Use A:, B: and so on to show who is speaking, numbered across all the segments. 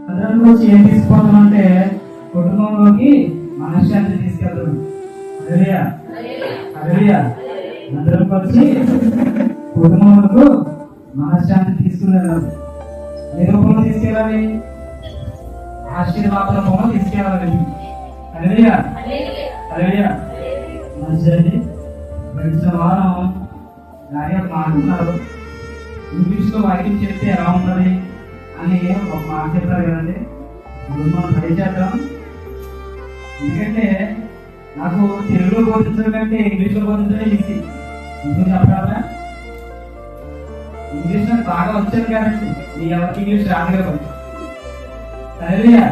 A: అందరం వచ్చి ఏం తీసుకుపోతాం అంటే కుటుంబంలోకి మనశ్శాంతి తీసుకెళ్తాం. హల్లెలూయా హల్లెలూయా. అందరం వచ్చి కుటుంబంలో మనశ్శాంతి తీసుకుని వెళ్ళాలి. ఏ రూపంలో తీసుకెళ్ళాలి? ఆశీర్వాద రూపంలో తీసుకెళ్ళాలి. హల్లెలూయా హల్లెలూయా. మంచిదండి. గడిచిన వారం గారు మాట్లాడుతున్నారు, ఇంగ్లీష్లో వాక్యం చెప్తే ఎలా ఉంటుంది అని ఒక మాట చెప్పారు కదండి. మనం ట్రై చేద్దాం. ఎందుకంటే నాకు తెలుగులో బోధించడం కంటే ఇంగ్లీష్లో బోధించడం ఈజీ. ఎందుకు చెప్పగలరా? ఇంగ్లీష్ నాకు బాగా వచ్చాను కాబట్టి మీ ఎవరికి ఇంగ్లీష్ రాదు కదా. హల్లెలూయా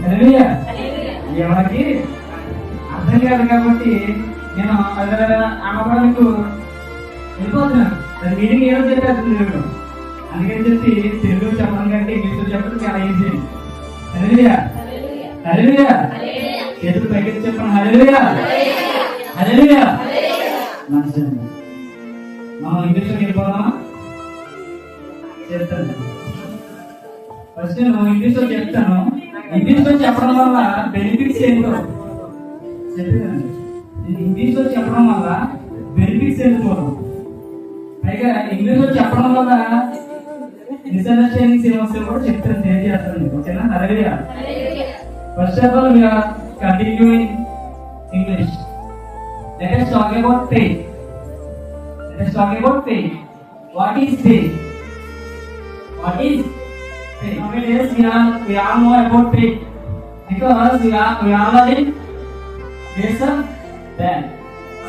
A: హల్లెలూయా. ఎవరికి అర్థం కాదు కాబట్టి నేను అమ్మకాలకు వెళ్ళిపోతున్నాను. దాని మీనింగ్ ఏదో చెప్పేస్తుంది తెలుగులో. అందుకని చెప్పి తెలుగులో చెప్పడం కంటే ఇంగ్లీష్లో చెప్పడం చాలా ఈజీ. హల్లెలూయా హల్లెలూయా. చేతులు పైకి చెప్పండి. హల్లెలూయా హల్లెలూయా. మంచిది. మనం ఇంగ్లీష్లోకి వెళ్ళిపోదామా? చెప్తాను. ఫస్ట్ నేను ఇంగ్లీష్లో చెప్తాను. ఇంగ్లీష్లో చెప్పడం వల్ల బెనిఫిట్స్ ఏంటో చెప్పేదండి. ఇంగ్లీష్లో చెప్పడం వల్ల బెనిఫిట్స్ ఏంటో చూద్దాం. పైగా ఇంగ్లీష్లో చెప్పడం వల్ల మిస్అండర్స్టాండింగ్స్ ఏమొస్తాయో కూడా చెప్తాను, తెలియజేస్తాను. ఓకేనా? Hallelujah. First of all we are continuing English. Let us talk about faith. Let us talk about faith. What is faith? What is faith? Nowadays we all know about faith because we are in days of that.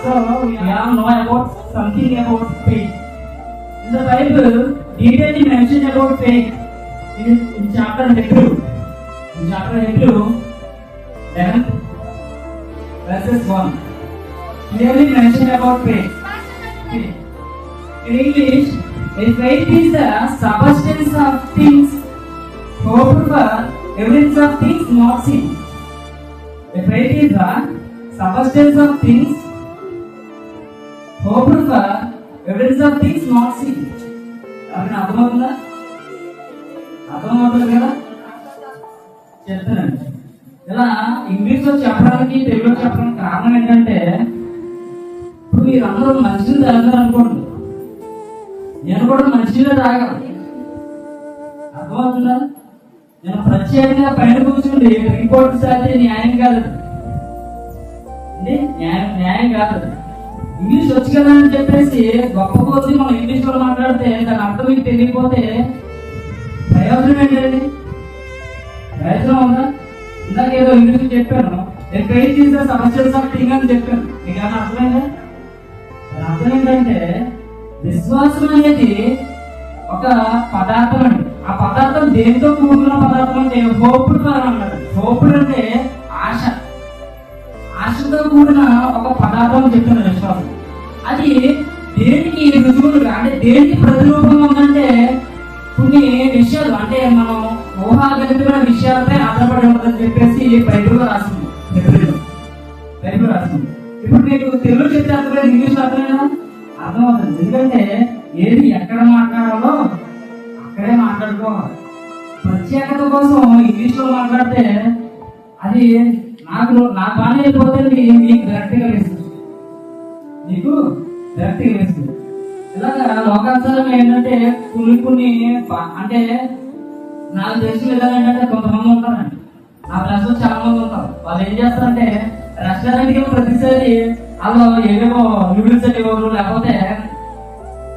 A: So we all know about something about faith. In the Bible, detailly mentioned about faith in chapter Hebrew. In chapter Hebrew 11 verses 1, clearly mentioned about faith. In English, a faith is the substance of things hoped for, evidence of things not seen. A faith is the substance of things hoped for, evidence of things not seen. అర్థమవుతుందా? అర్థమవుతుంది కదా? చెప్తానండి. ఇలా ఇంగ్లీష్లో చెప్పడానికి తెలుగులో చెప్పడానికి కారణం ఏంటంటే, ఇప్పుడు మీరందరూ మంచిని తాగుతారు అనుకోండి, నేను కూడా మంచిగా తాగను. అర్థమవుతుందా? నేను ప్రత్యేకంగా పైన కూర్చుండి రిపోర్ట్ సాధితే న్యాయం కాదు. న్యాయం కాదు. ఇంగ్లీష్ వచ్చి కదా అని చెప్పేసి గొప్ప కొద్ది మనం ఇంగ్లీష్ లో మాట్లాడితే దాని అర్థం మీకు తెలియకపోతే ప్రయోజనం ఏంటండి? ప్రయోజనం ఉందా? ఇందాక ఏదో ఇంగ్లీష్ చెప్పాను, faith is the substance of thing అని చెప్పాను. మీకు ఏమైనా అర్థమైందా? దాని అర్థం ఏంటంటే విశ్వాసం అనేది ఒక పదార్థం అండి. ఆ పదార్థం దేనితో కూడుకున్న పదార్థం అంటే హోప్డ్ ఫర్ అన్నాడు. హోప్డ్ అంటే ఆశ, ఆశతో కూడిన ఒక పదార్థం చెప్తున్న విశ్వాసం. అది దేనికి రుజువులుగా అంటే దేనికి ప్రతిరూపంగా ఉందంటే కొన్ని విషయాలు, అంటే మనం ఊహాగతిమైన విషయాలపై ఆధారపడి ఉంటుందని చెప్పేసి బైబిల్లో రాసింది. బైబిల్ రాసింది. ఇప్పుడు మీకు తెలుగు చెప్తే అర్థమైనా, ఇంగ్లీష్ అర్థమైనా అర్థమవుతుంది. ఎందుకంటే ఏది ఎక్కడ మాట్లాడాలో అక్కడే మాట్లాడుకోవాలి. ప్రత్యేకత కోసం ఇంగ్లీష్ లో మాట్లాడితే అది నా పని అయిపోతే మీకు డైరెక్ట్గా వేస్తుంది, మీకు డైరెక్ట్గా వేస్తుంది. ఇలాగా లోకాచారం ఏంటంటే కొన్ని అంటే నాకు తెలిసిన విధానం ఏంటంటే కొంతమంది ఉంటారండి, నా ఫ్రెండ్స్ లో చాలా మంది ఉంటారు. వాళ్ళు ఏం చేస్తారంటే రెస్టారెంట్కి ప్రతిసారి వాళ్ళు ఏవేవో నూడిల్స్ అని ఇవ్వరు, లేకపోతే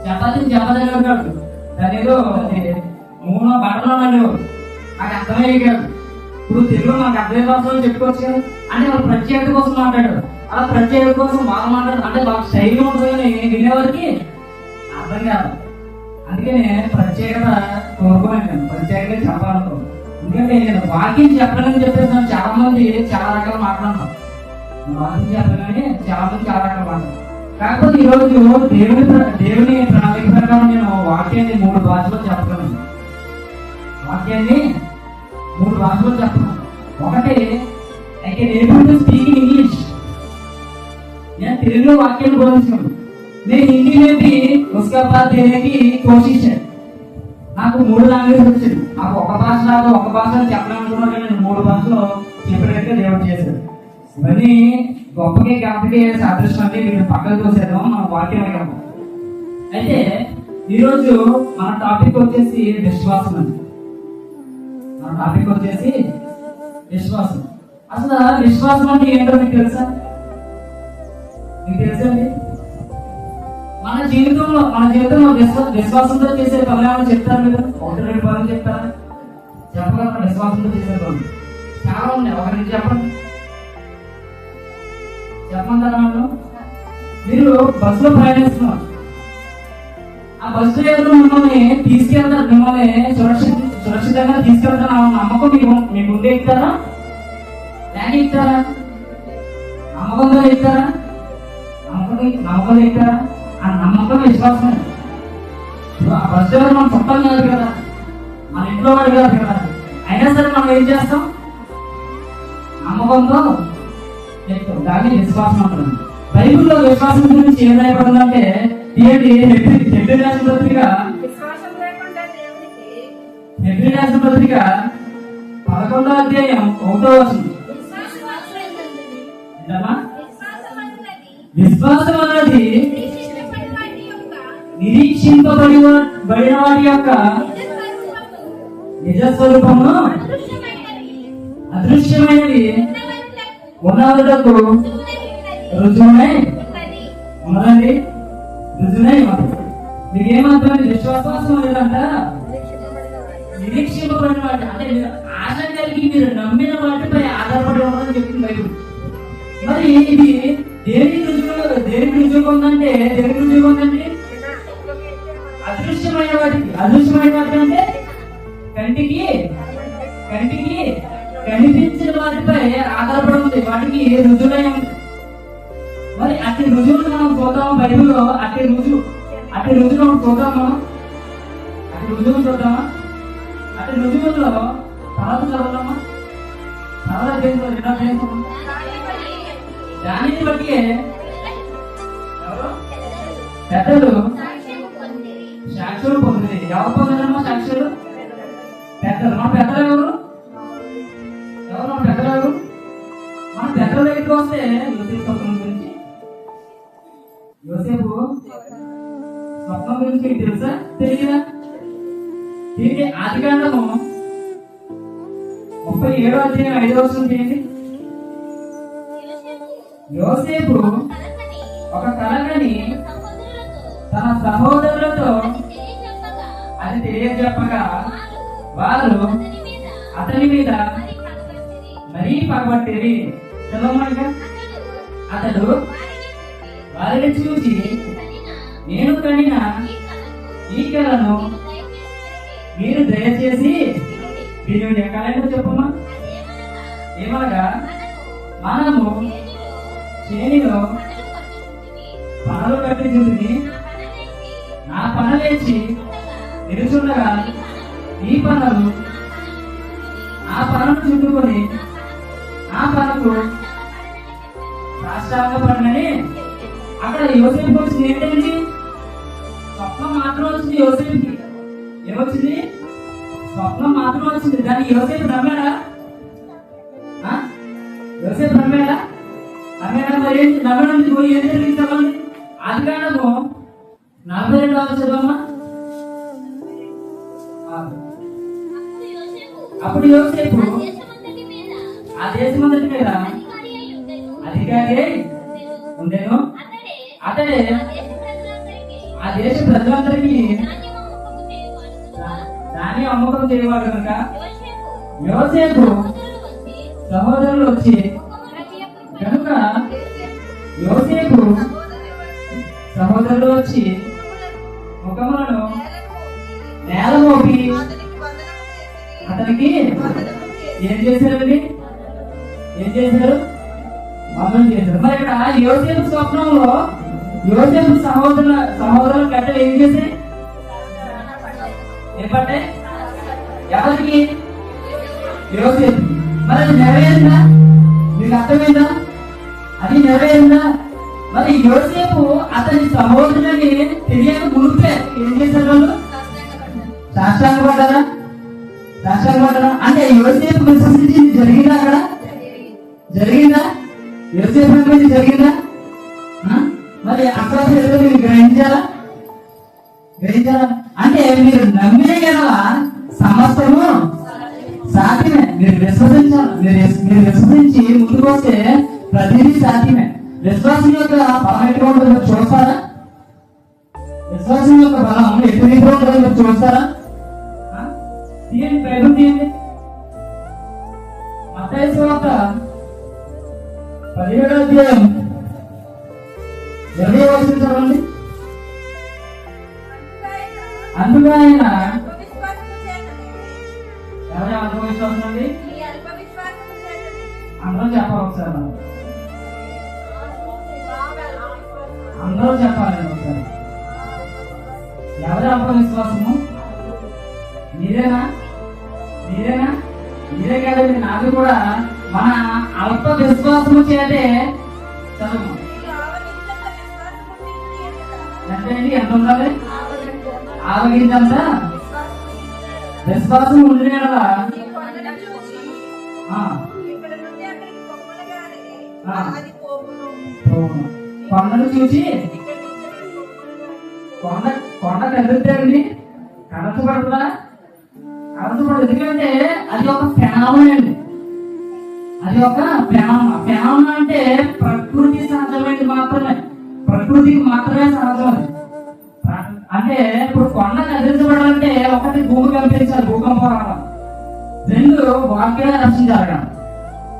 A: చపాతీని కాదు దాని ఏదో 3 బట్టలు అనేవారు. నాకు అర్థమయ్యే కాదు. ఇప్పుడు తెలుగు నాకు అర్థమయ్యే భాషలో చెప్పుకోవచ్చు కదా. అంటే వాళ్ళు ప్రత్యేకత కోసం మాట్లాడారు. అలా ప్రత్యేకత కోసం వాళ్ళు మాట్లాడారు అంటే వాళ్ళకి శైలి ఉంటుందని వినేవారికి అర్థం కాదు. అందుకనే ప్రత్యేకత కోరుకోలేదు, ప్రత్యేకంగా చెప్పాలనుకో. ఎందుకంటే నేను వాక్యం చెప్పాలని చెప్పేసి చాలా మంది చాలా రకాలు మాట్లాడతాను. వాక్యం చెప్పాలని చాలా మంది చాలా రకాలు మాట్లాడతారు. కాకపోతే ఈరోజు దేవుని ప్రణాళిక ప్రకారం నేను వాక్యాన్ని 3 భాషలో చెప్పగలను. వాక్యాన్ని 3 భాషలో చెప్పను. ఒకటి I can able to speak in English. నేను తెలుగులో వాక్యాన్ని బోధించాను. मैं हिंदी में भी उसका बात देने की कोशिश है. నాకు 3 లాంగ్వేజ్ వచ్చింది. నాకు ఒక భాష రాదు, ఒక భాష చెప్పాలనుకున్నా కానీ నేను 3 భాషలో చెప్పినట్టుగా దేవుడు చేశాడు. ఇవన్నీ గొప్పకి జ్ఞాపకి సాదృశ్యం అంటే మీరు పక్కకు చూసేద్దాం మన వాక్యం అయినా. అయితే ఈరోజు మన టాపిక్ వచ్చేసి విశ్వాసం అండి. మన టాపిక్ వచ్చేసి విశ్వాసం. అసలు విశ్వాసం అంటే ఏంటో మీకు తెలుసా? మీకు తెలుసండి? మన జీవితంలో విశ్వాసంతో చేసే పనులు చెప్తారు మీరు? 1-2 పనులు చెప్తారా? చెప్పగలరా? విశ్వాసంతో చేసే పనులు చాలా ఉన్నాయి. ఒకరికి చెప్పండి, చెప్పమంటారా? మీరు బస్సులో ప్రయాణిస్తున్నారు. ఆ బస్సు డ్రైవర్ మిమ్మల్ని తీసుకెళ్తారు, మిమ్మల్ని సురక్షితంగా తీసుకెళ్తారా? నమ్మకం మీకు ఉండే ఎక్కుతారా? లేక ఎక్కుతారా? నమ్మకంతో ఎక్కుతారా? నమ్మకంతో ఎక్కుతారా? ఆ నమ్మకం విశ్వాసం. ఆ బస్సు డ్రైవర్ మనం చుట్టాలు కాదు కదా, మన ఇంట్లో వాడు కాదు కదా, అయినా సరే మనం ఏం చేస్తాం? నమ్మకంతో ఎక్కుతాం. దాన్ని విశ్వాసం అంటారు. బైబిల్లో విశ్వాసం గురించి ఏం రాయబడిందంటే హెబ్రీ రాసిన పత్రిక 11వ అధ్యాయం 1వ వచనం. విశ్వాసం అన్నది నిరీక్షింపబడిన వాటి యొక్క నిజస్వరూపము, అదృశ్యమైనవి ఉన్నదకు రుజువునై ఉన్నదండి. రుజువునై ఉన్నది. మీకు ఏమంటుంది? విశ్వాసం లేదంట నిరీక్షింపబడిన వాటి, అంటే ఆశ కలిగి మీరు నమ్మిన వాటిపై ఆధారపడి ఉన్నదని చెప్తుంది బైబిల్. మరి ఇది దేనికి రుజువుగా ఉందంటే అదృశ్యమైన వాటికి అంటే కంటికి కనిపించిన వాటిపై ఆధారపడి ఉంది. వాటికి రుజువులై ఉంది. మరి అట్టి రుజువులు మనం చూద్దాము బైబిల్లో. అట్టి రుజువు మనం చూద్దామా? అట్టి రుజువుల్లో తర్వాత చదవదామా? తర్వాత దానిని బట్టి పెద్దలు సాక్షులు పొందింది. ఎవరు పొందారమ్మా సాక్షులు? పెద్దలు. మన పెద్దలు ఎవరు? మన పెద్దలు దగ్గరికి వస్తే యోసేపు స్వప్నం గురించి తెలుసా? తెలియదా? దీనికి ఆదికాండము 37వ అధ్యాయం 5వ వచనం చేయండి. యోసేపు ఒక కలగని తన సహోదరులతో అది తెలియజెప్పగా వారు అతని మీద మరీ పగబట్టిరి. చదవమనగా అతడు వారిని చూసి, నేను కనిన ఈ కలను మీరు దయచేసి దీని ఎక్కడైనా చెప్పమ్మా. ఏమనగా మనము చేనిలో పనులు కట్టి చూసి నా పనులేచి నిలుచుండగా ఈ పనులు ఆ పనులు చుట్టుకొని ఆ పనుకు సాష్టాంగపడినని. అక్కడ యోసేపు వచ్చింది ఏంటండి? స్వప్నం మాత్రం వచ్చింది యోసేపుకి. ఏమొచ్చింది? స్వప్నం మాత్రం వచ్చింది. దాన్ని యోసేపు నమ్మాడా? మరి నమ్మడానికి పోయి ఏం జరిగించాలి? ఆదికాండము 42వ చదవమ్మా. అప్పుడు యోసేపు ఆ దేశమంతటి మీద అధికారి ఉండేను. అతడే ఆ దేశ ప్రజలందరికీ దాన్ని అమ్మకం చేయవాడు కనుక యోసేపు సహోదరులు వచ్చి కనుక యోసేపు సహోదరులు వచ్చి ముఖములను నేల మోపి అతనికి ఏం చేశారండి? వందనం చేశారు. మరి ఇక్కడ యోసేపు స్వప్నంలో యోసేపు సహోదరుల గడ్డలు ఏం చేశాయి? ఏపట్టే ఎవరికి? యోసేపు. మరి అది నెరవేరిందా? మీకు అర్థమైందా? అది నెరవేరిందా? మరి యోసేపు అతని సహోదరుని తెలియక మునిపే ఏం చేశారు? వాళ్ళు సాష్టాంగపడ్డారా? సాష్టాంగపడ్డారా? అంటే యోసేపు విశ్వసించి జరిగిందా? అక్కడ జరిగిందా? యోసేపు అనేది జరిగిందా? మరి అక్కడ మీరు గ్రహించారా? అంటే మీరు నమ్మిన కదా సమస్తము సాధ్యమే. మీరు విశ్వసించాలి. మీరు విశ్వసించి ముందుకు వస్తే ప్రతిదీ సాధ్యమే. విశ్వాసం యొక్క బలం ఎట్లా ఉంటుందో చూస్తారా? విశ్వాసం యొక్క బలం ఎటు రీతిలో ఉంటుందో మీరు చూస్తారా? తీయండి, బైబిల్ తీయండి. మత్తయి సువార్త 17వ అధ్యాయం 20వ వచనం చదవండి. అందులో ఆయన ఎవరి అల్పవిశ్వాసం అండి? అందరూ చెప్పాలి ఒకసారి. అందరూ చెప్పాలండి ఒకసారి. ఎవరి అల్పవిశ్వాసము? మీరేనా? మీరేనా? మీరే కదండి. నాది కూడా మన అల్ప విశ్వాసము చేతే చదువు ఎంతండి? ఎంత ఉండాలి? ఆవగించంత విశ్వాసం ఉండి కదా. కొండను చూసి కొండ కదులుతాయండి. కదలపడుతుందా? కదలపడదు. ఎందుకంటే అది ఒక ఫెనామినా అండి. అది ఒక ఫెనామినా అంటే ప్రకృతి సహజమైనది మాత్రమే. ప్రకృతికి మాత్రమే సహజం. అంటే ఇప్పుడు కొండ కదిలించబడాలంటే ఒకటి భూమి కనిపించాలి, భూకంపం రావడం. 2 వాక్యాల రక్షణ జరగడం.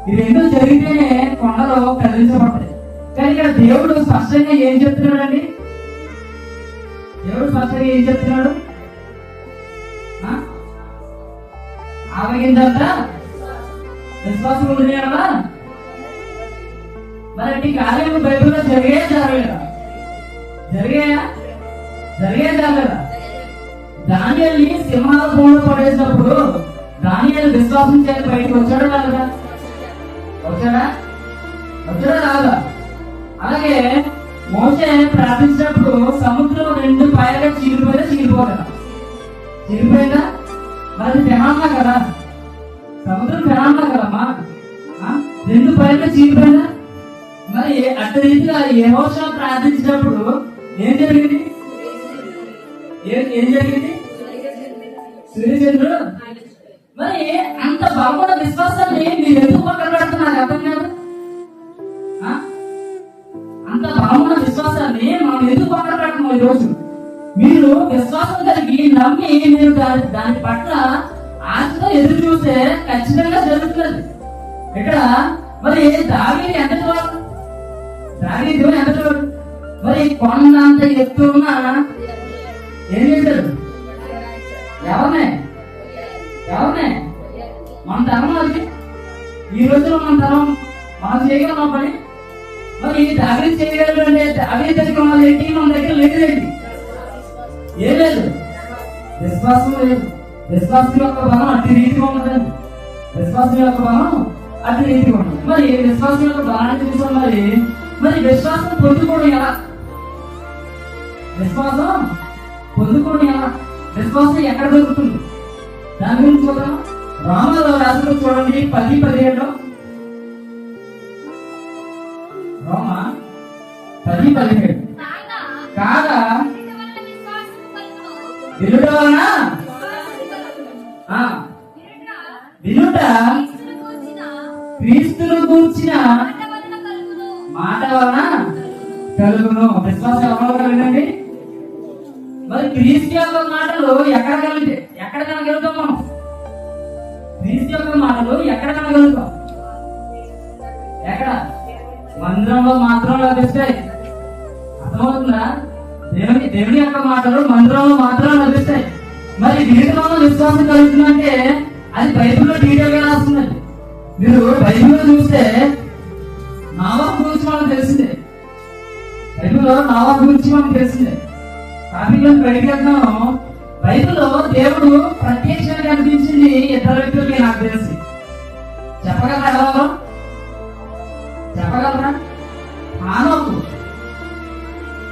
A: ఈ 2 జరిగితేనే కొండలో కదిలించబడతాయి. కానీ ఇక్కడ దేవుడు స్పష్టంగా ఏం చెప్తున్నాడు? దేవుడు స్పష్టంగా ఏం చెప్తున్నాడు? ఆవగిందంట విశ్వాసం ఉంది కదా. మరి కార్యం బైబిల్లో జరగలేదా? జరగలేదా? దానియేలుని సింహాల భూమిలో పడేసినప్పుడు దానియేలు విశ్వాసం చేత బయటకు వచ్చాడా కాదా? వచ్చాడా కాదా? అలాగే మోషే ప్రార్థించినప్పుడు సముద్రం 2 పాయలుగా చీలిపోయిందా? మరి ఫెనామినా కదా. సముద్రం ఫెనామినా కదమ్మా. 2 పాయలుగా చీలిపోయిందా? మరి అట్టి రీతిగా యెహోషువ ప్రార్థించినప్పుడు ఏం జరిగింది? సూర్యచంద్రుడు. మరి అంత బలమైన విశ్వాసాన్ని మీరు ఎందుకు పక్కన పెడుతున్నారు? అర్థం కాదు. అంత బలమైన విశ్వాసాన్ని మనం ఎందుకు పక్కన పెడుతున్నాం? ఈరోజు మీరు విశ్వాసం కలిగి నమ్మి మీరు దాని పట్ల ఆశతో ఎదురు చూస్తే ఖచ్చితంగా జరుగుతుంది. ఇక్కడ మరి దావీదు ఎంతటి వాడు? మరి కొండంత ఎత్తు ఉన్న ఏం చేశాడు? ఎవరినే? మన తరం అది. ఈ రోజులో మన తరం మనం చేయగలం పని. మరి దావీదు చేయగలడు అంటే దావీదు దగ్గర ఉన్నది ఏంటి? మన దగ్గర లేదేంటి? ఏం లేదు. విశ్వాసం లేదు. విశ్వాసం యొక్క బలం అట్టి రీతిగా ఉన్నదండి. మరి విశ్వాసం యొక్క బలాన్ని చూసాం. మరి విశ్వాసం పొందుకోవడం ఎలా? విశ్వాసం ఎక్కడ దొరుకుతుంది? దాని గురించి చూద్దాం. రోమలో రాసిన చూడండి 10:17. రోమ 10:17. కాగా వినుట వలన వినుట క్రీస్తును గూర్చిన మాట వలన కలుగును. విశ్వాసం ఎవరో కలిగండి. మరి క్రీస్తు యొక్క మాటలు ఎక్కడ కనగలుగుతాం? మనం క్రీస్తు యొక్క మాటలు ఎక్కడ కనగలుగుతాం? ఎక్కడ? మందిరంలో మాత్రం లభిస్తాయి. అర్థమవుతుందా? దేవుని యొక్క మాటలు మందిరంలో మాత్రం లభిస్తాయి. మరి వీటిలో విశ్వాసం కలుగుతుందంటే అది బైబిల్లో డీటెయిల్ గా రాస్తుందండి. మీరు బైబిల్లో చూస్తే నావాహు గురించి మనకు తెలిసిందే. టాపిక్ బయటికి వెళ్తున్నాను. బైబిల్లో దేవుడు ప్రత్యక్షంగా కనిపించింది 2 వ్యక్తులకి నాకు తెలిసి. చెప్పగలరా?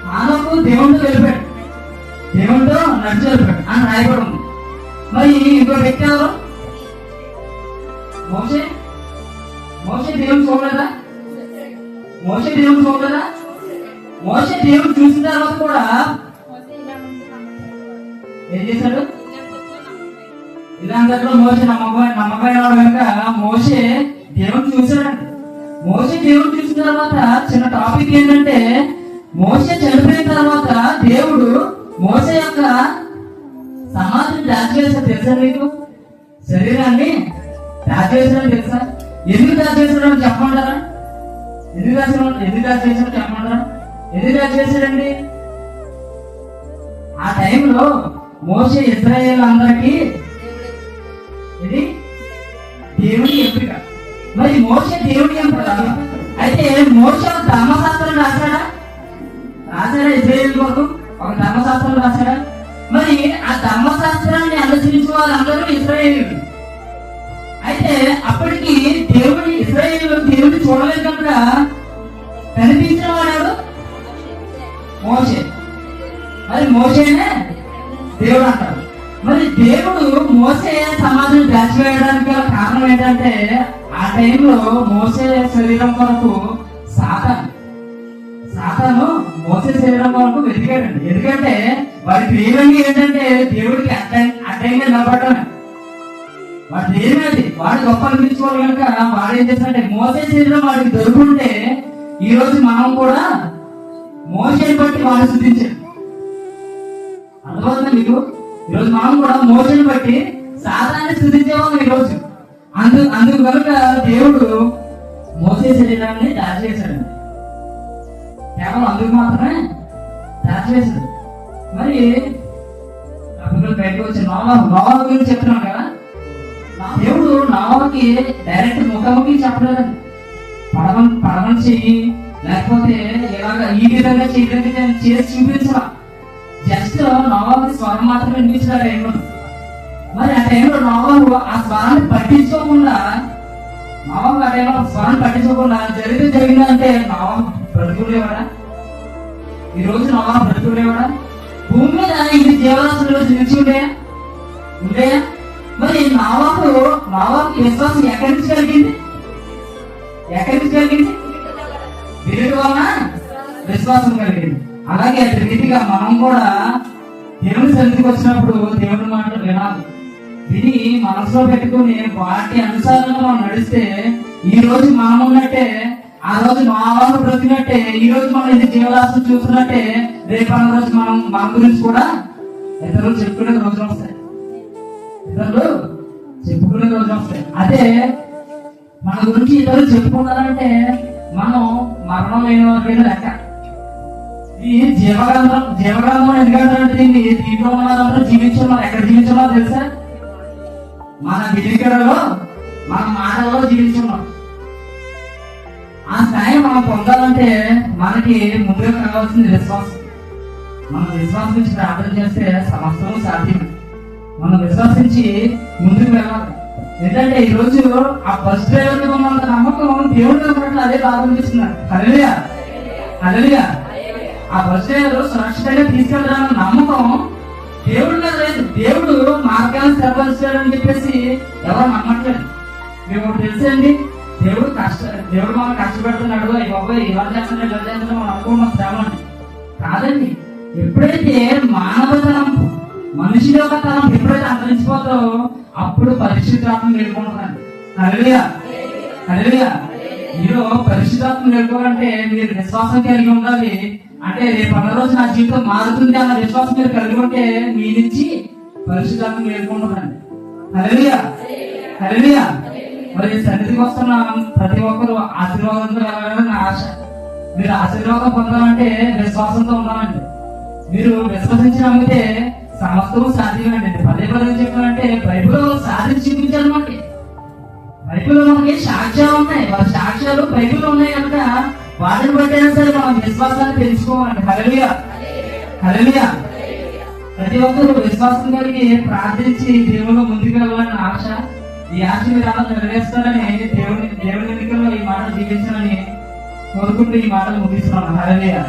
A: హానోకు దేవుడితో వెళ్ళిపోయాడు, దేవుడితో నడిచి వెళ్ళిపోయాడు అని రాయబడి ఉంది. మోషే మోషే దేవుడు చూడలేదా? మోషే దేవుడు చూడలేదా? మోషే దేవుడు చూసిన తర్వాత కూడా ఏం చేశాడు? ఇలాంటిలో మోషే నమ్మకమైన వాడు కనుక మోషే దేవుడు చూశాడండి. మోషే దేవుడు చూసిన తర్వాత చిన్న టాపిక్ ఏంటంటే, మోషే చనిపోయిన తర్వాత దేవుడు మోషే యొక్క సమాధిని దాచివేశాడు. తెలుసా మీకు? శరీరాన్ని దాచివేశాడు తెలుసా? ఎందుకు దాచివేశాడో చెప్పమంటారా? ఎందుకు దాచివేశాడో చెప్పమంటారా? ఎందుకు దాచివేశాడండి? ఆ టైంలో మోషే ఇశ్రాయేలు అందరికీ ఇది దేవుని ఎంపిక. మరి మోషే దేవుని ఎంపిక అయితే మోషే ధర్మశాస్త్రం రాశాడా? ఇశ్రాయేలు కొరకు ఒక ధర్మశాస్త్రం రాశాడా? మరి ఆ ధర్మశాస్త్రాన్ని అనుసరించే వాళ్ళందరూ ఇశ్రాయేలు. అయితే అప్పటికి ఇశ్రాయేలు దేవుడిని చూడలేదు కనుక కనిపించిన వాడు మోషే. మరి మోషేనే దేవుడు అంటారు. మరి దేవుడు మోషే సమాధిని దాచివేయడానికి గల కారణం ఏంటంటే, ఆ టైంలో మోషే శరీరం కొరకు సాతాను మోసే శరీరం కొరకు వెతికాడండి. ఎందుకంటే వాడి ప్రేమని ఏంటంటే దేవుడికి అడ్డంగా నిలబడటమే. వాడి ప్రేమది వాడు గొప్ప అనిపించుకోవాలి కనుక వాడు ఏం చేస్తాడంటే మోసే శరీరం వాడికి దొరుకుంటే ఈ రోజు మనం కూడా మోసేని బట్టి వాడు శుద్ధించాడు. అర్థమవుతుందా మీకు? ఈరోజు మనం కూడా మోసేని బట్టి సాతాన్ని శుద్ధించేవాళ్ళం ఈరోజు. అందుకు కనుక దేవుడు మోసే శరీరాన్ని దాచివేశాడండి. కేవలం అందుకు మాత్రమే దాచివేశాడు. మరి బయటకు వచ్చి నోవహు గురించి చెప్తున్నాం కదా. దేవుడు నోవహుకి డైరెక్ట్ ముఖాముఖి చెప్పలేదండి. పడమని చెయ్యి, లేకపోతే ఇలాగ ఈ విధంగా చేసి చూపించాల. జస్ట్ నోవహుకి స్వరం మాత్రమే వినిపించాడు ఆ టైంలో. మరి ఆ టైంలో నోవహు ఆ స్వరాన్ని పట్టించుకోకుండా జరిగిందంటే నోవహు బ్రతుకులేవాడా? ఈ రోజు నోవహు బ్రతుకులేవాడా? భూమి మీద ఇది జీవరాశులు నిలిచి ఉండేయా? మరి నోవహుకి విశ్వాసం ఎక్కడి నుంచి కలిగింది? వినుట వలన విశ్వాసం కలిగింది. అలాగే రీతిగా మనం కూడా దేవుని సన్నిధికి వచ్చినప్పుడు దేవుని మాటలు వినాలి. విని మనసులో పెట్టుకుని వాటి అనుసారంగా మనం నడిస్తే ఈ రోజు మనం ఉన్నట్టే, ఆ రోజు నోవహు బ్రతికినట్టే, ఈ రోజు మనం ఇది జీవరాశులు చూస్తున్నట్టే, రేపు అన్న రోజు మనం మన గురించి కూడా ఇతరులు చెప్పుకునే రోజులు వస్తాయి. అదే మన గురించి ఇతరులు చెప్పుకున్నారంటే మనం మరణం లేని వారికైనా లెక్క. ఈ జీవగ్రంథం ఎందుకంటే దీంట్లో ఉన్నారంటే జీవించున్నాం. ఎక్కడ జీవించున్నాం తెలుసా? మన వినికిడిలో, మన మాటల్లో జీవించున్నాం. ఆ స్థాయి మనం పొందాలంటే మనకి ముందుగా కావాల్సింది విశ్వాసం. మనం విశ్వాసించి ప్రార్థన చేస్తే సమస్తము సాధ్యమే. మనం విశ్వసించి ముందుకు వెళ్ళాలి. ఎందుకంటే ఈ రోజు ఆ బస్ డ్రైవర్ ఉన్నంత నమ్మకం దేవుడితో ఉన్నట్లు అదే ప్రారంభిస్తున్నారు. హల్లెలూయా. ఆ బస్ డ్రైవర్ సురక్షితంగా తీసుకెళ్తారన్న నమ్మకం దేవుడి మీద లేదు. దేవుడు మార్గాన్ని స్థిరపరిచాడని చెప్పేసి ఎవరు నమ్మట్లేదు. మేము తెలుసండి, దేవుడు మనం కష్టపెడుతున్నాడు, బాబాయ్ ఇలా చేస్తున్నాడు మనం అనుకున్న శ్రమ కాదండి. ఎప్పుడైతే మానవతనం, మనిషి యొక్క తనం ఎప్పుడైతే అంతరించిపోతారో అప్పుడు పరిశుద్ధాత్మ నేర్చుకుంటున్నాను. హల్లెలూయా. మీరు పరిశుద్ధాత్మ నేర్చుకోవాలంటే మీరు విశ్వాసం కలిగి ఉండాలి. అంటే రేపు అన్న రోజు నా జీవితం మారుతుంది అన్న విశ్వాసం మీరు కలిగి ఉంటే మీ నుంచి పరిశుద్ధాత్మ నేర్చుకుంటున్నాను. హల్లెలూయా. మరి సన్నిధికి వస్తున్న ప్రతి ఒక్కరు ఆశీర్వాదంతో వెళ్ళాలని నా ఆశ. మీరు ఆశీర్వాదం పొందాలంటే విశ్వాసంతో ఉండాలండి. మీరు విశ్వసించి నమ్మితే సమస్తము సాధ్యమండి. పదే చెప్పాలంటే బైబిల్లో సాధించి చూపించాలన్నమాట. బైబిల్లో మనకి సాక్ష్యాలు ఉన్నాయి. వాళ్ళ సాక్ష్యాలు బైబిల్లో ఉన్నాయి కనుక వాటిని బట్టైనా సరే మనం విశ్వాసాన్ని తెలుసుకోవాలండి. హల్లెలూయా. ప్రతి ఒక్కరు విశ్వాసం కలిగి ప్రార్థించి దేవుడు ముందుకు వెళ్ళాలని ఆశ. ఈ ఆశ మీరు అలా నెరవేరుస్తారని దేవుని ఎన్నికల్లో ఈ మాటలు జీవించాలని కోరుకుంటూ ఈ మాటలు ముగిస్తున్నాను. హల్లెలూయా.